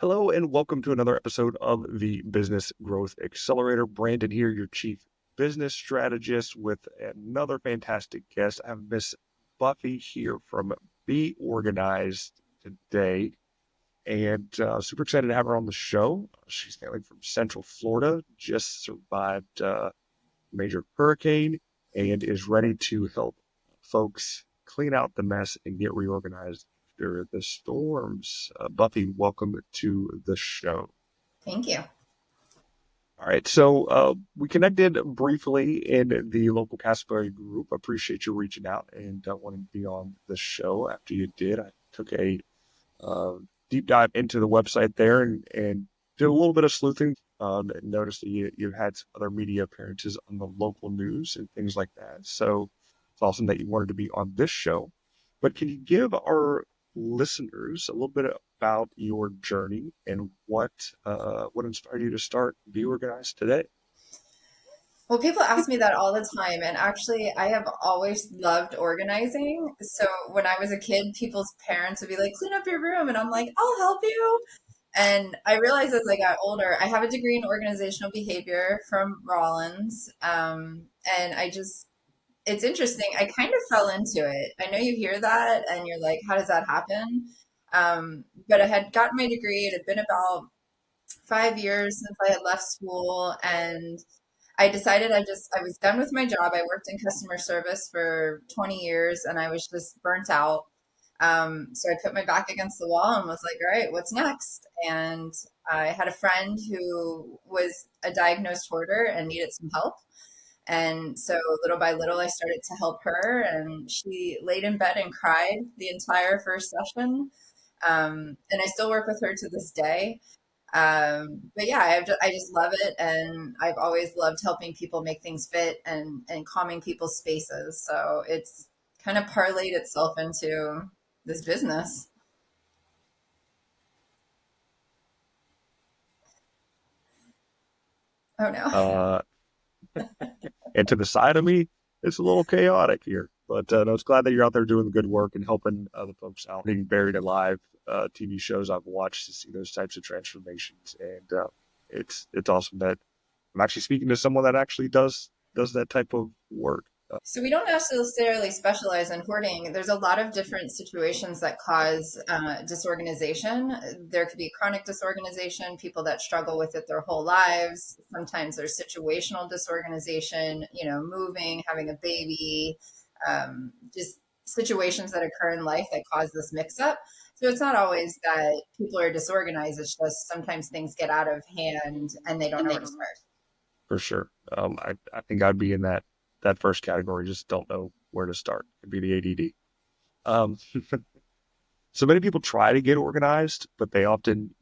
Hello and welcome to another episode of the Business Growth Accelerator. Brandon here, your chief business strategist, with another fantastic guest. I have Miss Buffy here from Be Organized today, and super excited to have her on the show. She's hailing from Central Florida, just survived a major hurricane, and is ready to help folks clean out the mess and get reorganized after the storms. Buffy, welcome to the show. Thank you. All right, so we connected briefly in the local Casper group. Appreciate you reaching out and wanting to be on the show. After you did, I took a uh, deep dive into the website there and did a little bit of sleuthing. And noticed that you had some other media appearances on the local news and things like that. So it's awesome that you wanted to be on this show. But can you give our listeners a little bit about your journey and what inspired you to start Be Organized today? Well, people ask me that all the time, and actually, I have always loved organizing. So when I was a kid, people's parents would be like, "Clean up your room," and I'm like, "I'll help you." And I realized as I got older, I have a degree in organizational behavior from Rollins, and it's interesting. I kind of fell into it. I know you hear that, and you're like, "How does that happen?" But I had gotten my degree. It had been about 5 years since I had left school, and I decided I was done with my job. I worked in customer service for 20 years and I was just burnt out. So I put my back against the wall and was like, all right, what's next? And I had a friend who was a diagnosed hoarder and needed some help. And so little by little, I started to help her, and she laid in bed and cried the entire first session. And I still work with her to this day. But yeah, I just love it, and I've always loved helping people make things fit and calming people's spaces. So it's kind of parlayed itself into this business. Oh no. Uh, and to the side of me, it's a little chaotic here. But no, it's glad that you're out there doing the good work and helping other folks out. Being buried alive, TV shows I've watched to see those types of transformations, and it's awesome that I'm actually speaking to someone that actually does that type of work. So we don't necessarily specialize in hoarding. There's a lot of different situations that cause disorganization. There could be chronic disorganization, people that struggle with it their whole lives. Sometimes there's situational disorganization, moving, having a baby, just situations that occur in life that cause this mix up. So it's not always that people are disorganized. It's just sometimes things get out of hand and they don't know where to start. For sure. I think I'd be in that first category. Just don't know where to start. It'd be the ADD. Um, so many people try to get organized, but they often,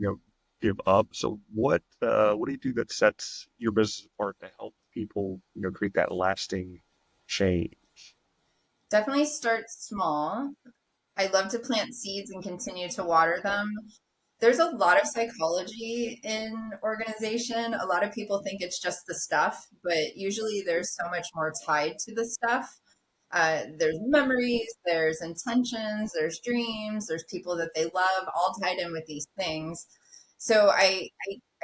give up. So what do you do that sets your business apart to help people, create that lasting change? Definitely start small. I love to plant seeds and continue to water them. There's a lot of psychology in organization. A lot of people think it's just the stuff, but usually there's so much more tied to the stuff. There's memories, there's intentions, there's dreams, there's people that they love, all tied in with these things. So I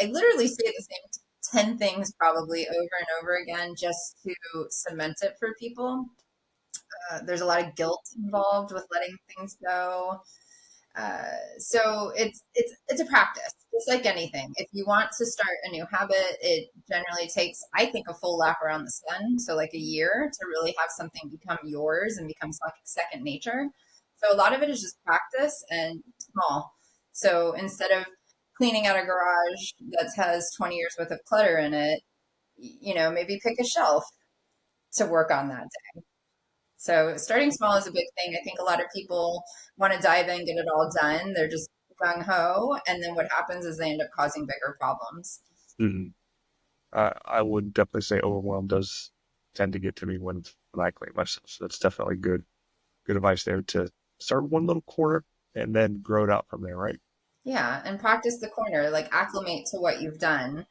literally say the same 10 things probably over and over again just to cement it for people. There's a lot of guilt involved with letting things go. So it's a practice, just like anything. If you want to start a new habit, it generally takes, I think, a full lap around the sun, so like a year to really have something become yours and becomes like second nature. So a lot of it is just practice and small. So instead of cleaning out a garage that has 20 years worth of clutter in it, maybe pick a shelf to work on that. So starting small is a big thing. I think a lot of people want to dive in, get it all done. They're just gung ho, and then what happens is they end up causing bigger problems. Mhm. I would definitely say overwhelm does tend to get to me when I clean myself. So that's definitely good advice there to start one little corner and then grow it out from there, right? Yeah, and practice the corner, like acclimate to what you've done,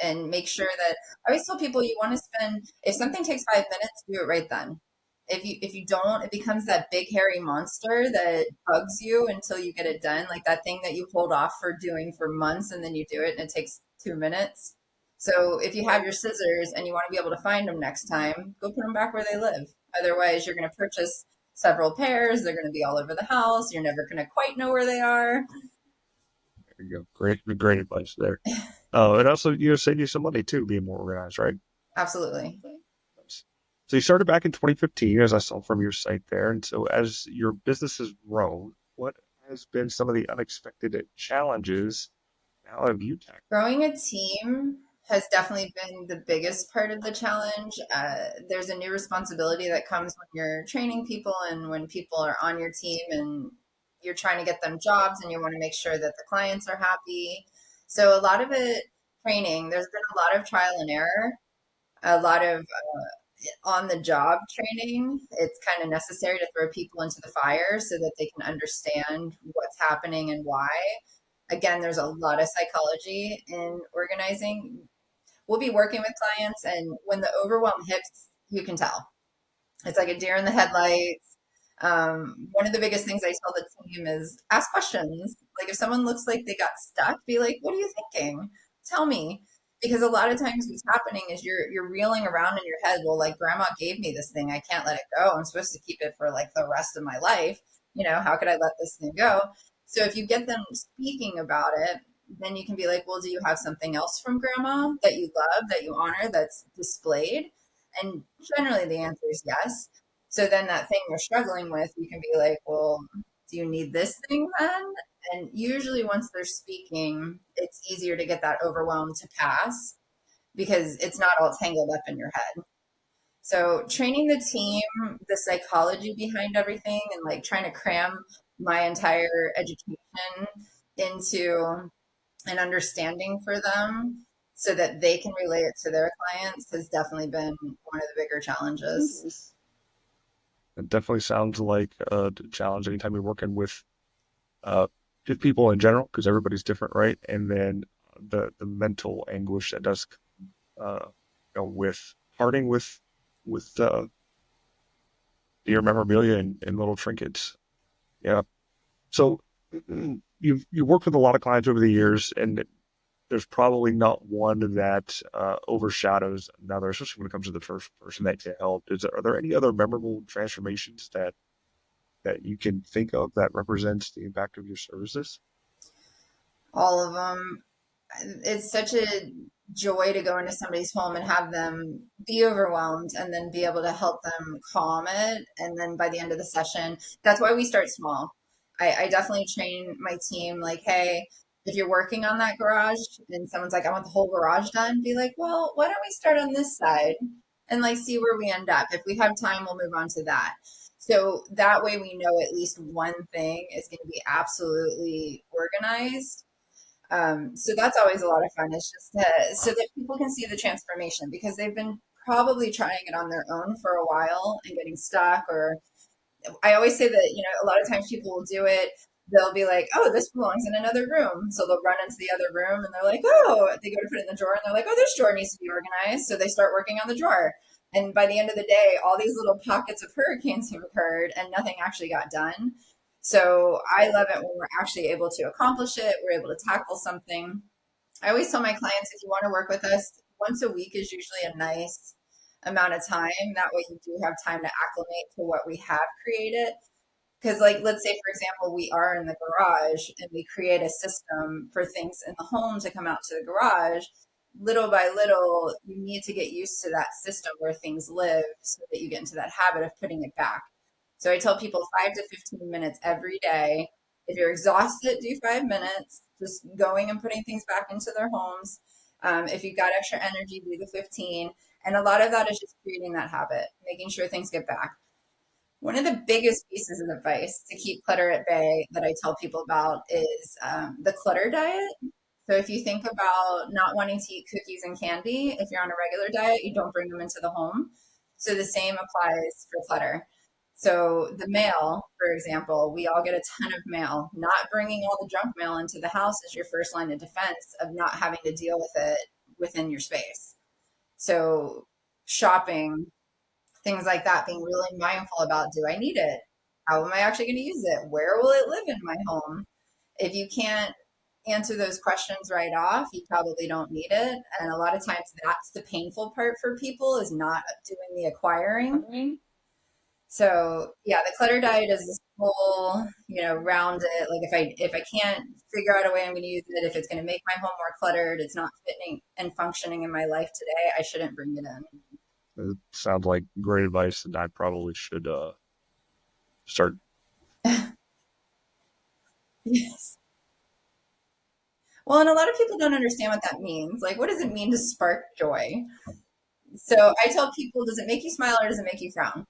and make sure that I always tell people you want to spend if something takes 5 minutes, do it right then. If you don't, it becomes that big hairy monster that bugs you until you get it done. Like that thing that you hold off for doing for months and then you do it and it takes 2 minutes. So if you have your scissors and you want to be able to find them next time, go put them back where they live. Otherwise, you're going to purchase several pairs. They're going to be all over the house. You're never going to quite know where they are. There you go. Great advice there. Oh, and also, save you some money too, being more organized, right? Absolutely. So you started back in 2015, as I saw from your site there. And so as your business has grown, what has been some of the unexpected challenges? How have you tackled? Growing a team has definitely been the biggest part of the challenge. There's a new responsibility that comes when you're training people and when people are on your team and you're trying to get them jobs and you want to make sure that the clients are happy. So a lot of it training, there's been a lot of trial and error, a lot of on the job training. It's kind of necessary to throw people into the fire so that they can understand what's happening and why. Again, there's a lot of psychology in organizing. We'll be working with clients, and when the overwhelm hits, you can tell. It's like a deer in the headlights. One of the biggest things I tell the team is ask questions. Like if someone looks like they got stuck, be like, "What are you thinking? Tell me." Because a lot of times what's happening is you're reeling around in your head. Well, like grandma gave me this thing, I can't let it go. I'm supposed to keep it for like the rest of my life. How could I let this thing go? So if you get them speaking about it, then you can be like, well, do you have something else from grandma that you love, that you honor, that's displayed? And generally the answer is yes. So then that thing you're struggling with, you can be like, well, do you need this thing then? And usually once they're speaking, it's easier to get that overwhelm to pass because it's not all tangled up in your head. So training the team, the psychology behind everything, and like trying to cram my entire education into an understanding for them so that they can relate it to their clients has definitely been one of the bigger challenges. It definitely sounds like a challenge anytime you're working with uh, just people in general, because everybody's different, right? And then the mental anguish that does, uh, with parting with your memorabilia and little trinkets. Yeah. So you've worked with a lot of clients over the years, and there's probably not one that overshadows another, especially when it comes to the first person that you helped. Are there any other memorable transformations that you can think of that represents the impact of your services? All of them. It's such a joy to go into somebody's home and have them be overwhelmed and then be able to help them calm it. And then by the end of the session, that's why we start small. I definitely train my team like, hey, if you're working on that garage and someone's like, I want the whole garage done, be like, well, why don't we start on this side and like see where we end up? If we have time, we'll move on to that. So that way we know at least one thing is going to be absolutely organized. So that's always a lot of fun. It's just so that people can see the transformation because they've been probably trying it on their own for a while and getting stuck. Or I always say that, a lot of times people will do it. They'll be like, oh, this belongs in another room. So they'll run into the other room and they're like, oh, they go to put it in the drawer and they're like, oh, this drawer needs to be organized. So they start working on the drawer. And by the end of the day, all these little pockets of hurricanes have occurred and nothing actually got done. So I love it when we're actually able to accomplish it. We're able to tackle something. I always tell my clients if you want to work with us, once a week is usually a nice amount of time. That way you do have time to acclimate to what we have created. Because, like, let's say, for example, we are in the garage and we create a system for things in the home to come out to the garage. Little by little, you need to get used to that system where things live so that you get into that habit of putting it back. So I tell people 5 to 15 minutes every day. If you're exhausted, do 5 minutes, just going and putting things back into their homes. If you've got extra energy, do the 15. And a lot of that is just creating that habit, making sure things get back. One of the biggest pieces of advice to keep clutter at bay that I tell people about is the clutter diet. So if you think about not wanting to eat cookies and candy, if you're on a regular diet, you don't bring them into the home. So the same applies for clutter. So the mail, for example, we all get a ton of mail. Not bringing all the junk mail into the house is your first line of defense of not having to deal with it within your space. So shopping, Things like that, being really mindful about, do I need it? How am I actually going to use it? Where will it live in my home? If you can't answer those questions right off, you probably don't need it. And a lot of times that's the painful part for people, is not doing the acquiring. So yeah, the clutter diet is this whole, round it. Like if I can't figure out a way I'm going to use it, if it's going to make my home more cluttered, it's not fitting and functioning in my life today, I shouldn't bring it It sounds like great advice, and I probably should start. in. Yes. Well, and a lot of people don't understand what that means. Like, what does it mean to spark joy? So I tell people, does it make you smile or does it make you frown?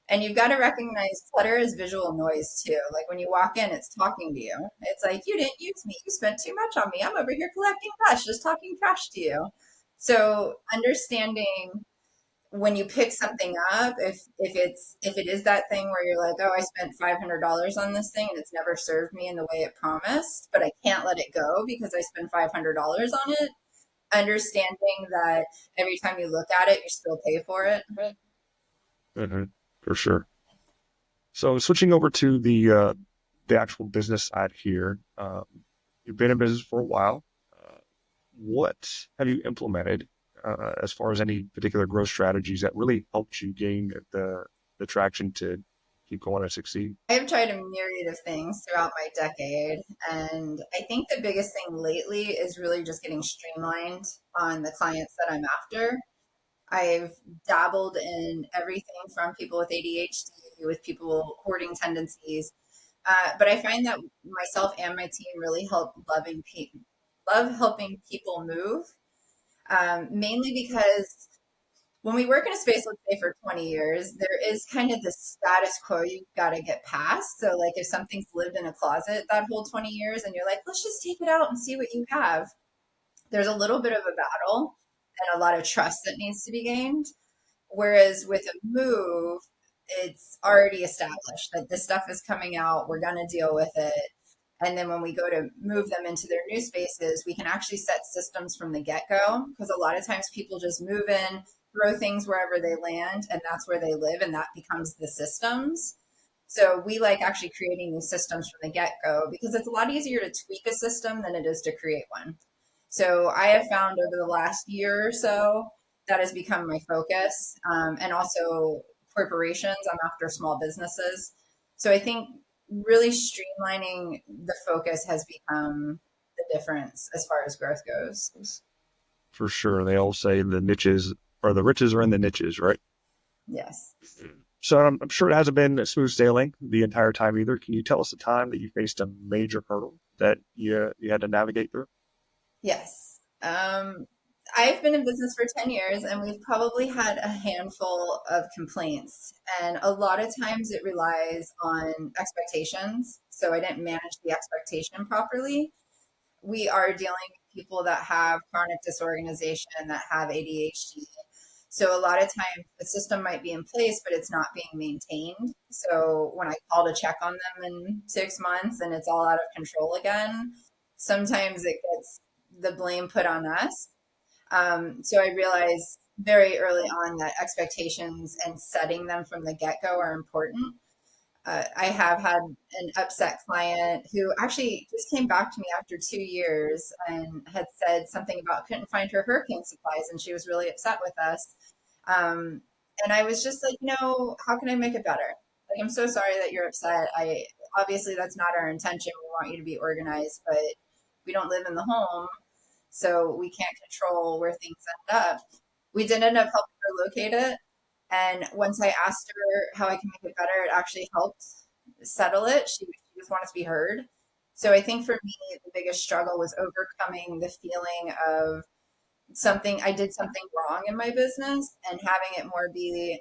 And you've got to recognize clutter as visual noise too. Like when you walk in, it's talking to you. It's like, you didn't use me. You spent too much on me. I'm over here collecting trash, just talking trash to you. So understanding when you pick something up, if it is that thing where you're like, oh, I spent $500 on this thing and it's never served me in the way it promised, but I can't let it go because I spent $500 on it. Understanding that every time you look at it, you still pay for it. Mhm, for sure. So switching over to the actual business side here, you've been in business for a while. Uh, what have you implemented as far as any particular growth strategies that really helped you gain the traction to keep going and succeed? I have tried a myriad of things throughout my decade, and I think the biggest thing lately is really just getting streamlined on the clients that I'm after. I've dabbled in everything from people with ADHD, with people hoarding tendencies, but I find that myself and my team really love helping people move, mainly because when we work in a space, let's say for 20 years, there is kind of the status quo you've got to get past. So, like, if something's lived in a closet that whole 20 years and you're like, let's just take it out and see what you have, there's a little bit of a battle and a lot of trust that needs to be gained. Whereas with a move, it's already established that this stuff is coming out, we're going to deal with it. And then when we go to move them into their new spaces, we can actually set systems from the get go. Because a lot of times people just move in, throw things wherever they land, and that's where they live, and that becomes the systems. So we like actually creating these systems from the get go because it's a lot easier to tweak a system than it is to create one. So I have found over the last year or so that has become my focus, and also corporations. I'm after small businesses. So I think really streamlining the focus has become the difference as far as growth goes. For sure, they all say the niches or the riches are in the niches, right? Yes. So I'm sure it hasn't been smooth sailing the entire time either. Can you tell us a time that you faced a major hurdle that you had to navigate through? Yes. I've been in business for 10 years and we've probably had a handful of complaints. And a lot of times it relies on expectations. So I didn't manage the expectation properly. We are dealing with people that have chronic disorganization, that have ADHD. So a lot of times the system might be in place, but it's not being maintained. So when I call to check on them in 6 months and it's all out of control again, sometimes it gets the blame put on us. So I realized very early on that expectations and setting them from the get go are important. I have had an upset client who actually just came back to me after 2 years and had said something about couldn't find her hurricane supplies, and she was really upset with us. Um, and I was just like, how can I make it better? Like, I'm so sorry that you're upset. I obviously that's not our intention. We want you to be organized, but we don't live in the home, so we can't control where things end up. We did end up helping her locate it, and once I asked her how I can make it better, it actually helped settle it. She just wanted to be heard. So I think for me, the biggest struggle was overcoming the feeling of I did something wrong in my business and having it more be,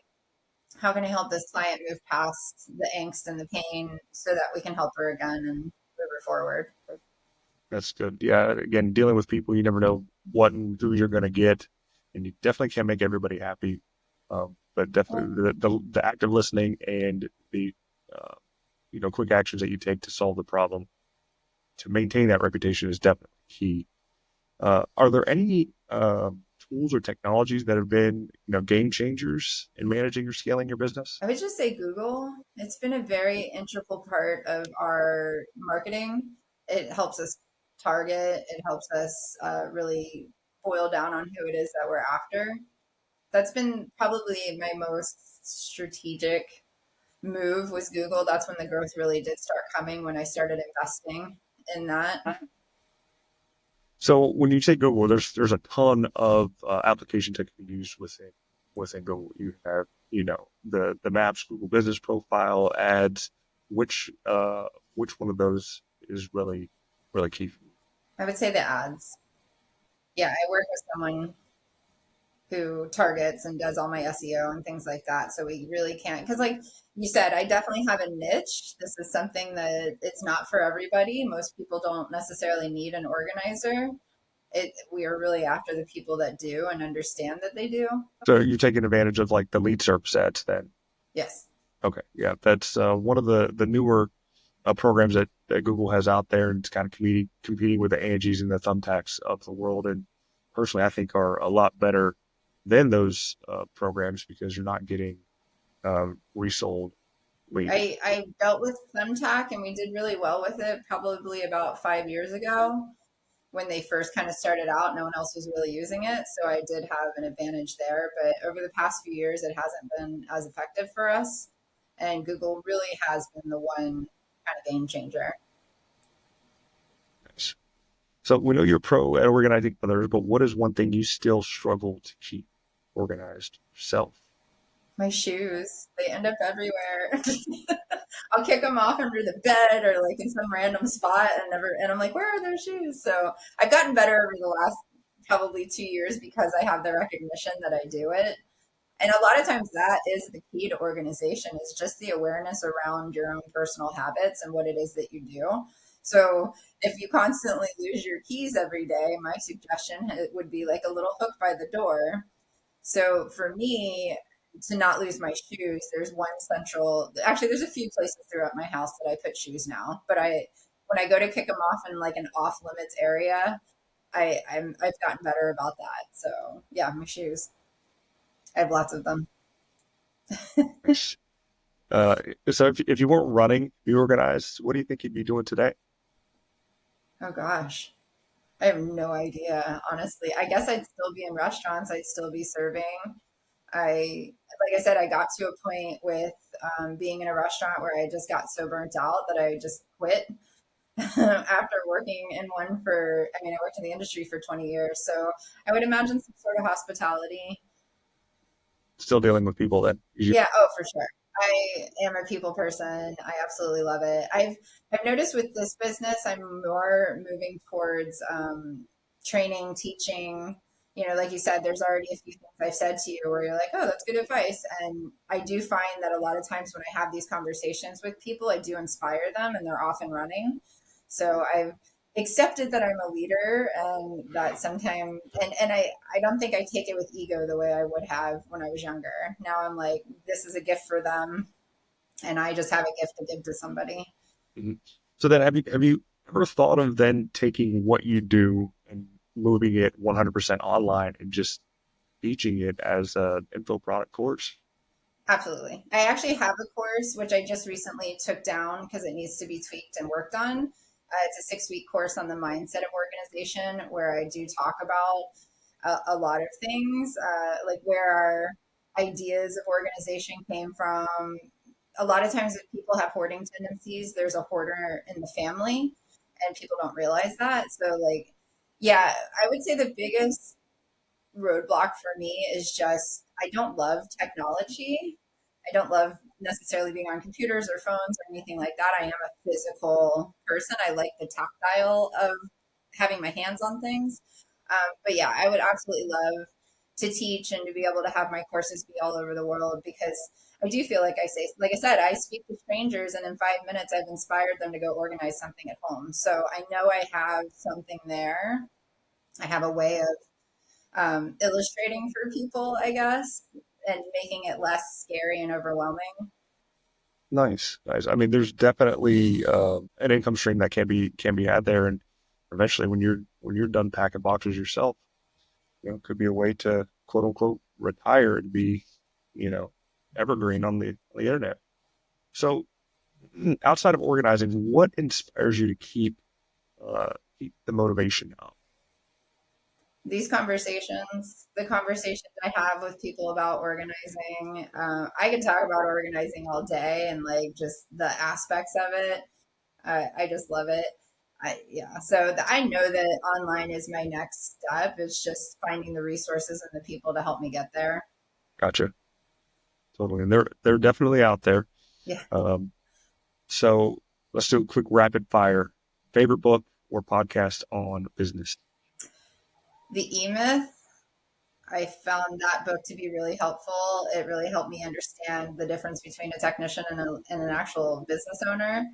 how can I help this client move past the angst and the pain so that we can help her again and move her forward. That's good. Yeah, again, dealing with people, you never know what and who you're going to get, and you definitely can't make everybody happy. But definitely the active listening and the uh, quick actions that you take to solve the problem to maintain that reputation is definitely key. Are there any tools or technologies that have been, game changers in managing or scaling your business? I would just say Google. It's been a very integral part of our marketing. It helps us target, it helps us really boil down on who it is that we're after. That's been probably my most strategic move was Google. That's when the growth really did start coming when I started investing in that. So when you say Google, there's a ton of applications that can be used within Google. You have, the Maps, Google Business Profile, ads. Which which one of those is really key for you? I would say the ads. Yeah, I work with someone who targets and does all my SEO and things like that. So we really can't, because like you said, I definitely have a niche. This is something that it's not for everybody. Most people don't necessarily need an organizer. We are really after the people that do and understand that they do. So you're taking advantage of like the lead service ads then. Yes. Okay, yeah, that's one of the newer programs that Google has out there, and it's kind of competing with the Angies and the Thumbtacks of the world. And personally, I think are a lot better than those programs because you're not getting resold leads. I dealt with Thumbtack and we did really well with it probably about 5 years ago when they first kind of started out. No one else was really using it. So I did have an advantage there. But over the past few years, it hasn't been as effective for us. And Google really has been the one kind of game changer. So we know you're pro at organizing others, but what is one thing you still struggle to keep organized yourself? My shoes, they end up everywhere. I'll kick them off under the bed or like in some random spot and I'm like, where are their shoes? So I've gotten better over the last probably 2 years because I have the recognition that I do it. And a lot of times that is the key to organization is just the awareness around your own personal habits and what it is that you do. So if you constantly lose your keys every day, my suggestion would be like a little hook by the door. So for me, to not lose my shoes, there's one central, actually, there's a few places throughout my house that I put shoes now, but when I go to kick them off in like an off limits area, I've gotten better about that. So yeah, my shoes, I have lots of them. Uh, so if you weren't running, be organized, what do you think you'd be doing today? Oh gosh. I have no idea, honestly. I guess I'd still be in restaurants. I'd still be serving. Like I said, I got to a point with being in a restaurant where I just got so burnt out that I just quit after working in one I worked in the industry for 20 years. So I would imagine some sort of hospitality. Still dealing with people that you, Yeah, oh, for sure. I am a people person. I absolutely love it. I've noticed with this business, I'm more moving towards training, teaching. You know, like you said, there's already a few things I've said to you where you're like, oh, that's good advice. And I do find that a lot of times when I have these conversations with people, I do inspire them and they're off and running. So I've accepted that I'm a leader and that sometimes and I don't think I take it with ego the way I would have when I was younger. Now I'm like, this is a gift for them and I just have a gift to give to somebody. Mhm. So then have you ever thought of then taking what you do and moving it 100% online and just teaching it as an info product course? Absolutely. I actually have a course which I just recently took down because it needs to be tweaked and worked on. It's a 6 week course on the mindset of organization where I do talk about a lot of things, like where our ideas of organization came from. A lot of times, if people have hoarding tendencies, there's a hoarder in the family, and people don't realize that. So, like, yeah, I would say the biggest roadblock for me is just I don't love technology. I don't love necessarily being on computers or phones or anything like that. I am a physical person. I like the tactile of having my hands on things. But yeah, I would absolutely love to teach and to be able to have my courses be all over the world because I do feel like I said, I speak to strangers and in 5 minutes I've inspired them to go organize something at home. So I know I have something there. I have a way of illustrating for people, I guess, and making it less scary and overwhelming. Nice, nice. I mean, there's definitely an income stream that can be had there, and eventually, when you're done packing boxes yourself, Could be a way to quote unquote retire and be, you know, evergreen on the internet. So outside of organizing, what inspires you to keep the motivation up? These conversations, the conversations I have with people about organizing, I could talk about organizing all day and like just the aspects of it. I just love it. Yeah, so I know that online is my next step. It's just finding the resources and the people to help me get there. Gotcha. Totally. And they're definitely out there. Yeah, Um, so let's do a quick rapid fire. Favorite book or podcast on business? the E Myth. I found that book to be really helpful. It really helped me understand the difference between a technician and an actual business owner.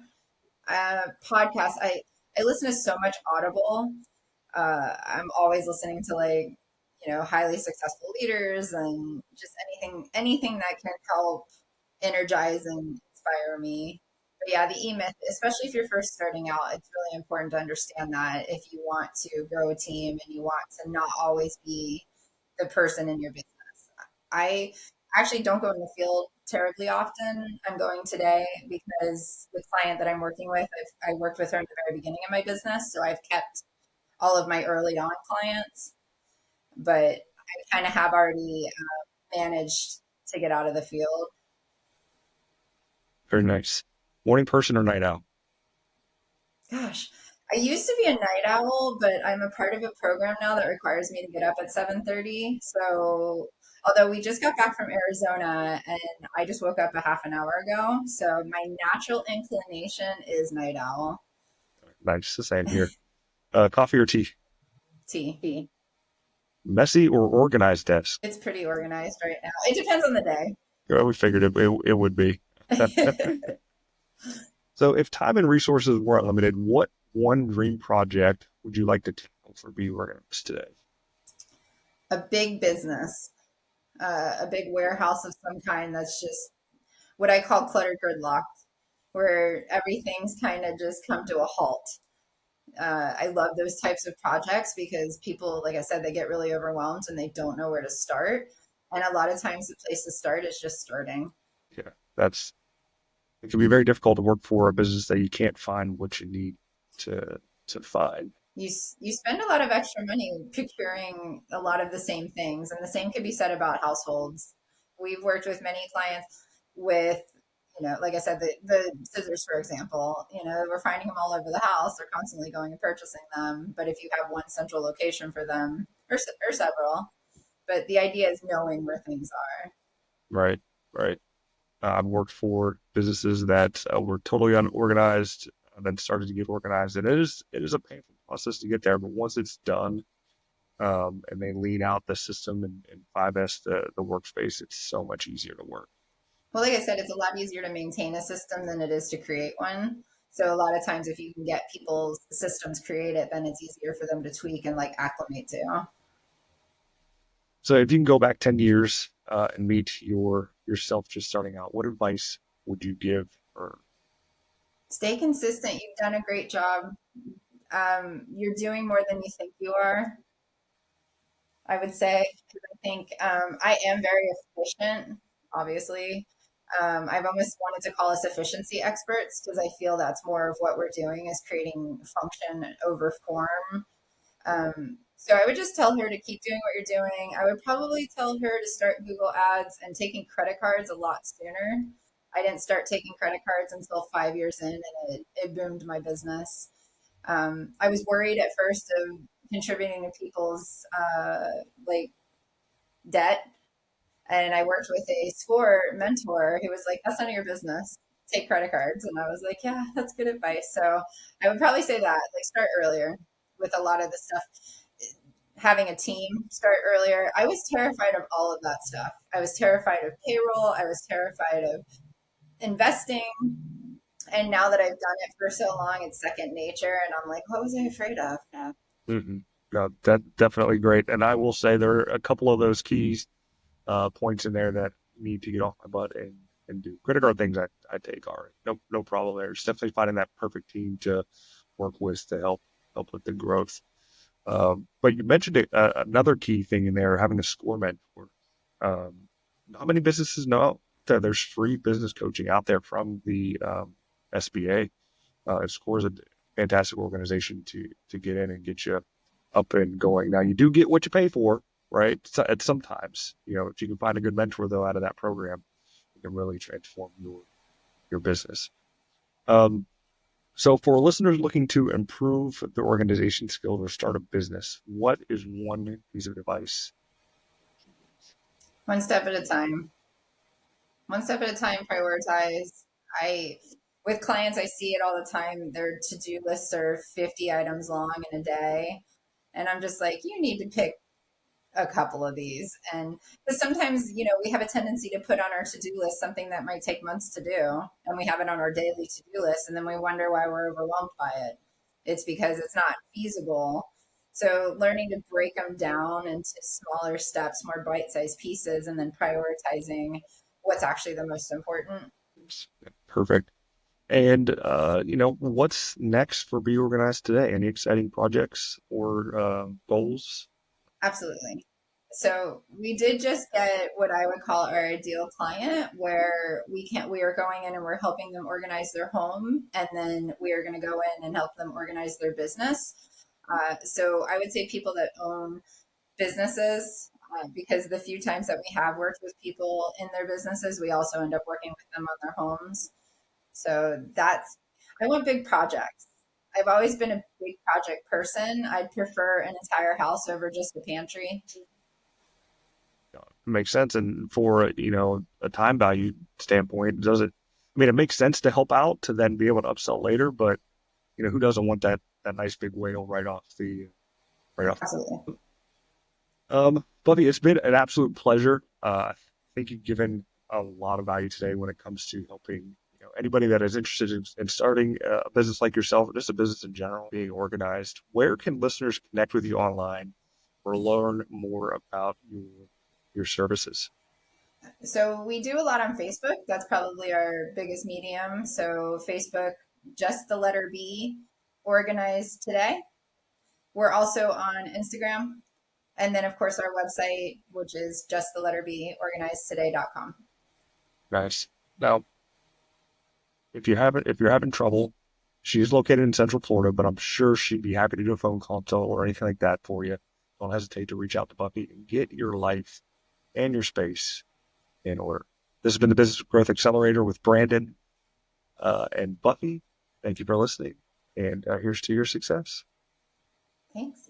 Podcast. I listen to so much Audible. I'm always listening to like highly successful leaders and just anything that can help energize and inspire me. But yeah, the E Myth, especially if you're first starting out, it's really important to understand that if you want to grow a team and you want to not always be the person in your business. I actually don't go in the field terribly often. I'm going today because the client that I'm working with, I worked with her in the very beginning of my business. So I've kept all of my early on clients, but I kind of have already managed to get out of the field. Very nice. Morning person or night owl? Gosh, I used to be a night owl, but I'm a part of a program now that requires me to get up at 7:30. So, although we just got back from Arizona and I just woke up a half an hour ago, so my natural inclination is night owl. Nice. The same here. Coffee or tea? Tea. Messy or organized desk? It's pretty organized right now. It depends on the day. Well, we figured it would be. So if time and resources were unlimited, what one dream project would you like to tackle for Be Organized today? A big business, a big warehouse of some kind that's just what I call cluttered gridlocked, where everything's kind of just come to a halt. I love those types of projects because people, like I said, they get really overwhelmed and they don't know where to start. And a lot of times the place to start is just starting. Yeah, that's it can be very difficult to work for a business that you can't find what you need to find. You spend a lot of extra money procuring a lot of the same things, and the same could be said about households. We've worked with many clients with, like I said, the scissors, for example. We're finding them all over the house. They're constantly going and purchasing them. But if you have one central location for them, or several, but the idea is knowing where things are. Right, right. I've worked for businesses that were totally unorganized, and then started to get organized, and it is a painful process to get there. But once it's done, and they lean out the system and 5S the workspace, it's so much easier to work. Well, like I said, it's a lot easier to maintain a system than it is to create one. So a lot of times, if you can get people's systems created, then it's easier for them to tweak and like acclimate to. So if you can go back 10 years and meet yourself just starting out, what advice would you give her? Stay consistent. You've done a great job. You're doing more than you think you are. I would say, because I think I am very efficient. Obviously, I've almost wanted to call us efficiency experts because I feel that's more of what we're doing is creating function over form. So I would just tell her to keep doing what you're doing. I would probably tell her to start Google Ads and taking credit cards a lot sooner. I didn't start taking credit cards until 5 years in, and it boomed my business. I was worried at first of contributing to people's like debt, and I worked with a score mentor who was like, "That's none of your business. Take credit cards." And I was like, "Yeah, that's good advice." So I would probably say that, like, start earlier with a lot of the stuff. Having a team, start earlier. I was terrified of all of that stuff. I was terrified of payroll. I was terrified of investing. And now that I've done it for so long, it's second nature. And I'm like, what was I afraid of? Yeah. Mm-hmm. No, that definitely great. And I will say there are a couple of those keys points in there that need to get off my butt and do. Credit card things I take are no problem there. It's definitely finding that perfect team to work with to help with the growth. But you mentioned another key thing in there, having a score mentor. Not many businesses know that there's free business coaching out there from the SBA. SCORE is a fantastic organization to get in and get you up and going. Now you do get what you pay for, right? So, at sometimes, if you can find a good mentor though out of that program, it can really transform your business. Um, so for listeners looking to improve their organization skills or start a business, what is one piece of advice? One step at a time. One step at a time, prioritize. I with clients I see it all the time. Their to-do lists are 50 items long in a day. And I'm just like, you need to pick a couple of these. And because sometimes, we have a tendency to put on our to-do list something that might take months to do, and we have it on our daily to-do list, and then we wonder why we're overwhelmed by it. It's because it's not feasible. So learning to break them down into smaller steps, more bite-sized pieces, and then prioritizing what's actually the most important. Perfect. And what's next for Be Organized today? Any exciting projects or goals? Absolutely. So we did just get what I would call our ideal client, where we are going in and we're helping them organize their home, and then we are going to go in and help them organize their business. So I would say people that own businesses, because the few times that we have worked with people in their businesses, we also end up working with them on their homes. So I want big projects. I've always been a big project person. I'd prefer an entire house over just a pantry. Makes sense. And for, a time value standpoint, does it, I mean, it makes sense to help out to then be able to upsell later, but, who doesn't want that nice big whale right off? Absolutely. Buffy, it's been an absolute pleasure. I think you've given a lot of value today when it comes to helping, anybody that is interested in starting a business like yourself, or just a business in general, being organized. Where can listeners connect with you online or learn more about your services? So we do a lot on Facebook. That's probably our biggest medium. So Facebook, just the letter B, organized today. We're also on Instagram. And then, of course, our website, which is just the letter B, organizedtoday.com. Nice. Now, if you're having trouble, she's located in Central Florida, but I'm sure she'd be happy to do a phone consult or anything like that for you. Don't hesitate to reach out to Buffy and get your life and your space in order. This has been the Business Growth Accelerator with Brandon and Buffy. Thank you for listening, and here's to your success. Thanks.